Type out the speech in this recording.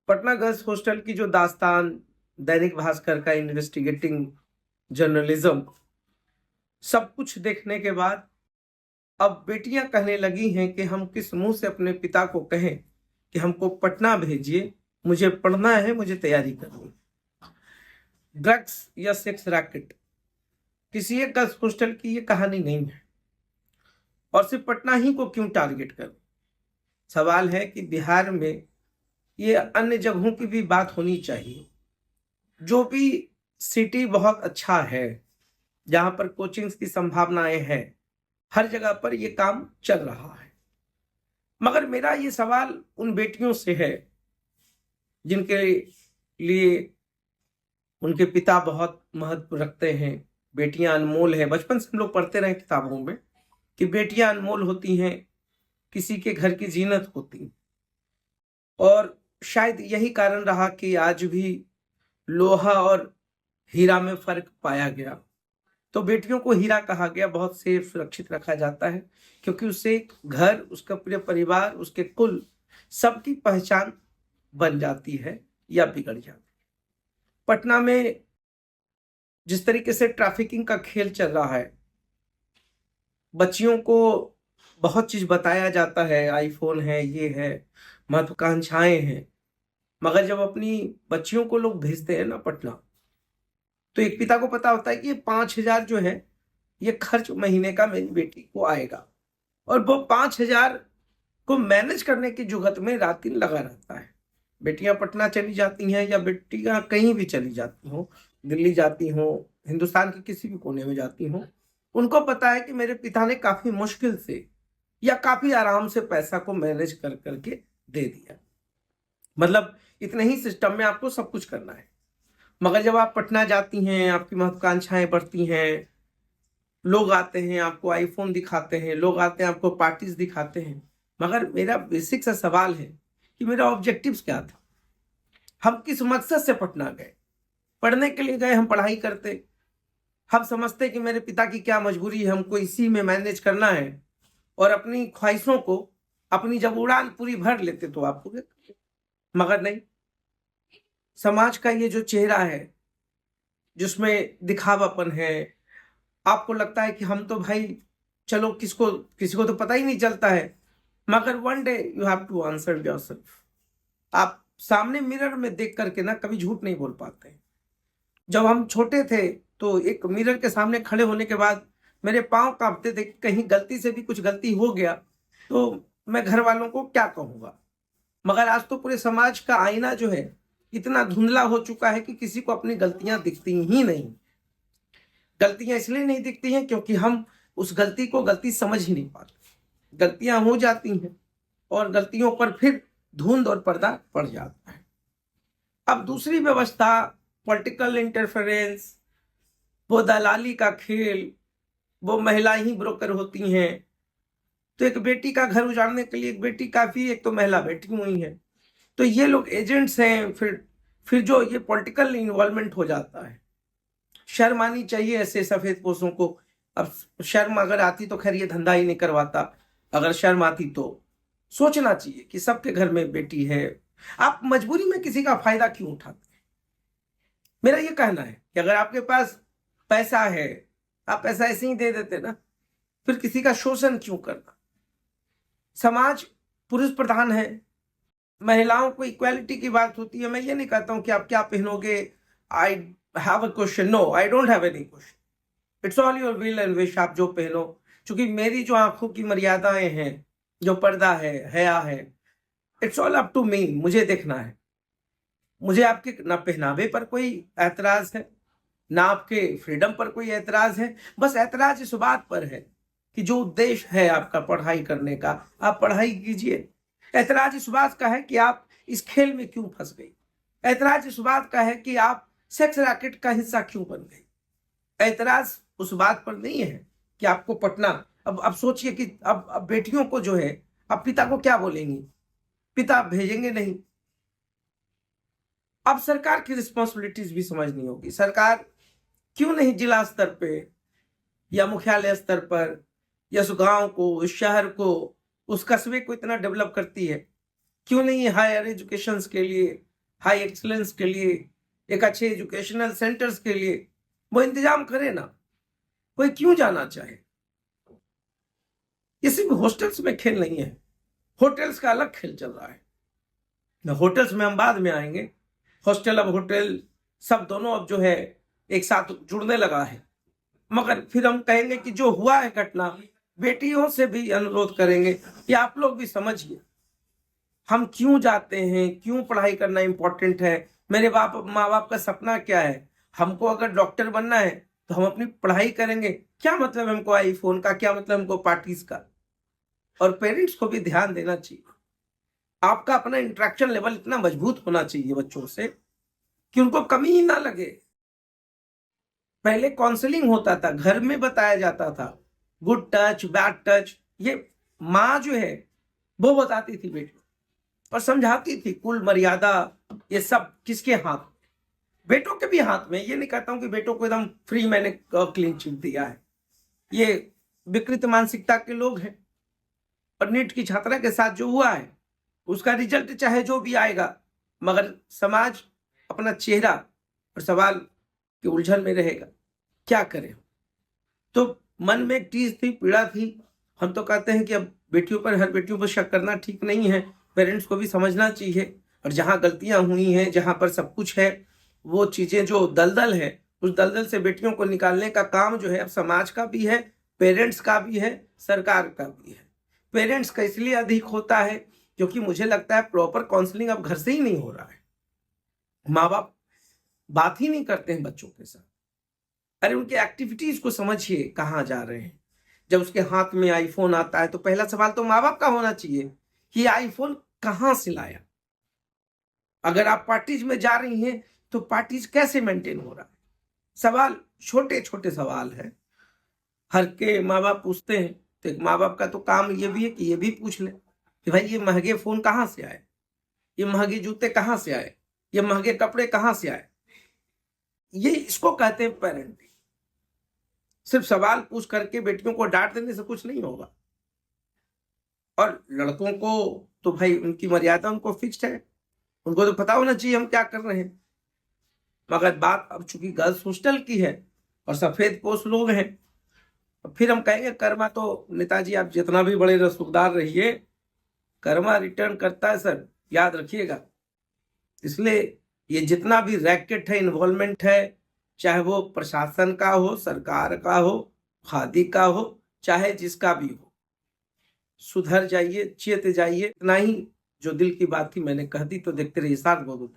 Patna girls hostel की जो दास्तान, दैनिक भास्कर का इन्वेस्टिगेटिंग जर्नलिज्म, सब कुछ देखने के बाद अब बेटियां कहने लगी हैं कि हम किस मुंह से अपने पिता को कहें कि हमको पटना भेजिए, मुझे पढ़ना है, मुझे तैयारी करनी है। ड्रग्स या सेक्स रैकेट किसी एक गर्ल्स हॉस्टल की ये कहानी नहीं है, और सिर्फ पटना ही को क्यों टारगेट कर। सवाल है कि बिहार में ये अन्य जगहों की भी बात होनी चाहिए। जो भी सिटी बहुत अच्छा है, जहां पर कोचिंग्स की संभावनाएं हैं, हर जगह पर ये काम चल रहा है। मगर मेरा ये सवाल उन बेटियों से है जिनके लिए उनके पिता बहुत महत्व रखते हैं। बेटियां अनमोल है, बचपन से हम लोग पढ़ते रहे किताबों में कि बेटियां अनमोल होती हैं, किसी के घर की जीनत होती हैं। और शायद यही कारण रहा कि आज भी लोहा और हीरा में फर्क पाया गया। तो बेटियों को हीरा कहा गया, बहुत सेफ सुरक्षित रखा जाता है, क्योंकि उससे एक घर, उसका पूरे परिवार, उसके कुल सबकी पहचान बन जाती है या बिगड़ जाती है। पटना में जिस तरीके से ट्रैफिकिंग का खेल चल रहा है, बच्चियों को बहुत चीज बताया जाता है, आईफोन है, ये है, महत्वाकांक्षाएं हैं, मगर जब अपनी बच्चियों को लोग भेजते हैं ना पटना, तो एक पिता को पता होता है कि ये 5,000 जो है ये खर्च महीने का मेरी बेटी को आएगा, और वो 5,000 को मैनेज करने की जुगत में रात दिन लगा रहता है। बेटियां पटना चली जाती हैं या बेटियां कहीं भी चली जाती हो, दिल्ली जाती हो, हिंदुस्तान के किसी भी कोने में जाती हो, उनको पता है कि मेरे पिता ने काफी मुश्किल से या काफी आराम से पैसा को मैनेज कर करके दे दिया। मतलब इतने ही सिस्टम में आपको सब कुछ करना है। मगर जब आप पटना जाती हैं, आपकी महत्वाकांक्षाएं बढ़ती हैं, लोग आते हैं आपको आईफोन दिखाते हैं, लोग आते हैं आपको पार्टीज दिखाते हैं, मगर मेरा बेसिक सा सवाल है कि मेरा ऑब्जेक्टिव्स क्या था। हम किस मकसद से पटना गए? पढ़ने के लिए गए, हम पढ़ाई करते। हम समझते कि मेरे पिता की क्या मजबूरी है, हमको इसी में मैनेज करना है, और अपनी ख्वाहिशों को अपनी जब उड़ान पूरी भर लेते तो आपको क्या। मगर नहीं, समाज का ये जो चेहरा है जिसमें दिखावापन है, आपको लगता है कि हम तो भाई चलो, किसी को तो पता ही नहीं चलता है। मगर one day you have to answer yourself. आप सामने मिरर में देख करके ना कभी झूठ नहीं बोल पाते। जब हम छोटे थे तो एक मिरर के सामने खड़े होने के बाद मेरे पांव कांपते थे, कहीं गलती से भी कुछ गलती हो गया तो मैं घर वालों को क्या कहूंगा। मगर आज तो पूरे समाज का आईना जो है इतना धुंधला हो चुका है कि किसी को अपनी गलतियां दिखती ही नहीं। गलतियां इसलिए नहीं दिखती हैं क्योंकि हम उस गलती को गलती समझ ही नहीं पाते। गलतियां हो जाती हैं और गलतियों पर फिर धुंध और पर्दा पड़ जाता है। अब दूसरी व्यवस्था, पॉलिटिकल इंटरफेरेंस, वो दलाली का खेल, वो महिला ही ब्रोकर होती हैं। तो एक बेटी का घर उजाड़ने के लिए एक बेटी काफी, एक तो महिला बैठी हुई है, तो ये लोग एजेंट्स हैं। फिर जो ये पॉलिटिकल इन्वॉल्वमेंट हो जाता है। शर्म आनी चाहिए ऐसे सफेद पोशों को। अब शर्म अगर आती तो खैर ये धंधा ही नहीं करवाता। अगर शर्म आती तो सोचना चाहिए कि सबके घर में बेटी है, आप मजबूरी में किसी का फायदा क्यों उठाते हैं। मेरा ये कहना है कि अगर आपके पास पैसा है, आप पैसा ऐसे ही दे देते ना, फिर किसी का शोषण क्यों करना। समाज पुरुष प्रधान है, महिलाओं को इक्वालिटी की बात होती है। मैं ये नहीं कहता हूं कि आप क्या पहनोगे। I have a question, no I don't have any question, it's all your will and wish, आप जो पहनो। क्योंकि मेरी जो आंखों की मर्यादाएं हैं, जो पर्दा है, हया है, it's all up to me, मुझे देखना है। मुझे आपके ना पहनावे पर कोई ऐतराज है, ना आपके फ्रीडम पर कोई ऐतराज है। बस ऐतराज इस बात पर है कि जो उद्देश्य है आपका पढ़ाई करने का, आप पढ़ाई कीजिए। ऐतराज इस बात का है कि आप इस खेल में क्यों फंस गई। ऐतराज इस बात का है कि आप सेक्स रैकेट का हिस्सा क्यों बन गई। ऐतराज उस बात पर नहीं है कि आपको पटना। अब सोचिए कि अब बेटियों को जो है, अब पिता को क्या बोलेंगी, पिता भेजेंगे नहीं। अब सरकार की रिस्पॉन्सिबिलिटीज भी समझनी होगी। सरकार क्यों नहीं जिला स्तर पे या मुख्यालय स्तर पर या उस गांव को, उस शहर को, उस कस्बे को इतना डेवलप करती है? क्यों नहीं हायर एजुकेशन के लिए हाई एक्सलेंस के लिए, एक अच्छे एजुकेशनल सेंटर्स के लिए वो इंतजाम करे ना। कोई क्यों जाना चाहे? ये सिर्फ हॉस्टल्स में खेल नहीं है, होटल्स का अलग खेल चल रहा है। होटल्स में हम बाद में आएंगे। हॉस्टल अब होटल सब दोनों अब जो है एक साथ जुड़ने लगा है। मगर फिर हम कहेंगे कि जो हुआ है घटना, बेटियों से भी अनुरोध करेंगे कि आप लोग भी समझिए हम क्यों जाते हैं, क्यों पढ़ाई करना इंपॉर्टेंट है, मेरे माँ बाप का सपना क्या है। हमको अगर डॉक्टर बनना है तो हम अपनी पढ़ाई करेंगे, क्या मतलब हमको आईफोन का, क्या मतलब हमको पार्टीज का। और पेरेंट्स को भी ध्यान देना चाहिए, आपका अपना इंटरेक्शन लेवल इतना मजबूत होना चाहिए बच्चों से कि उनको कमी ही ना लगे। पहले काउंसलिंग होता था, घर में बताया जाता था, गुड टच बैड टच, ये माँ जो है वो बताती थी बेटी और समझाती थी। कुल मर्यादा ये सब किसके हाथ? बेटों के भी हाथ में। ये नहीं कहता हूं कि बेटों को एकदम फ्री मैंने क्लीन चिट दिया है, ये विकृत मानसिकता के लोग हैं। और नीट की छात्रा के साथ जो हुआ है उसका रिजल्ट चाहे जो भी आएगा, मगर समाज अपना चेहरा और सवाल के उलझन में रहेगा, क्या करें। तो मन में एक चीज थी, पीड़ा थी। हम तो कहते हैं कि अब बेटियों पर, हर बेटियों पर शक करना ठीक नहीं है, पेरेंट्स को भी समझना चाहिए। और जहां गलतियां हुई हैं, जहां पर सब कुछ है, वो चीजें जो दलदल है, उस दलदल से बेटियों को निकालने का काम जो है अब समाज का भी है, पेरेंट्स का भी है, सरकार का भी है। पेरेंट्स का इसलिए अधिक होता है क्योंकि मुझे लगता है प्रॉपर काउंसलिंग अब घर से ही नहीं हो रहा है। माँ बाप बात ही नहीं करते हैं बच्चों के साथ। अरे उनके एक्टिविटीज को समझिए, कहाँ जा रहे हैं। जब उसके हाथ में आईफोन आता है तो पहला सवाल तो माँ बाप का होना चाहिए कि आईफोन कहाँ से लाया। अगर आप पार्टीज में जा रही हैं तो पार्टीज कैसे मेंटेन हो रहा है। सवाल छोटे छोटे सवाल है, हर के माँ बाप पूछते हैं। तो एक माँ बाप का तो काम ये भी है कि ये भी पूछ ले कि भाई ये महंगे फोन कहाँ से आए, ये महंगे जूते कहाँ से आए, ये महंगे कपड़े कहाँ से आए। ये इसको कहते हैं पेरेंटिंग। सिर्फ सवाल पूछ करके बेटियों को डांट देने से कुछ नहीं होगा। और लड़कों को तो भाई उनकी मर्यादा उनको फिक्स्ड है, उनको तो पता होना चाहिए हम क्या कर रहे हैं। मगर बात अब चूंकि गर्ल्स हॉस्टल की है और सफेद पोश लोग हैं, तो फिर हम कहेंगे कर्मा तो नेताजी आप जितना भी बड़े रसूखदार रहिए, कर्मा रिटर्न करता है सर, याद रखिएगा। इसलिए ये जितना भी रैकेट है, इन्वॉल्वमेंट है, चाहे वो प्रशासन का हो, सरकार का हो, खादी का हो, चाहे जिसका भी हो, सुधर जाइए, चेत जाइए। इतना ही जो दिल की बात थी मैंने कह दी। तो देखते रहिए साथ बहुत।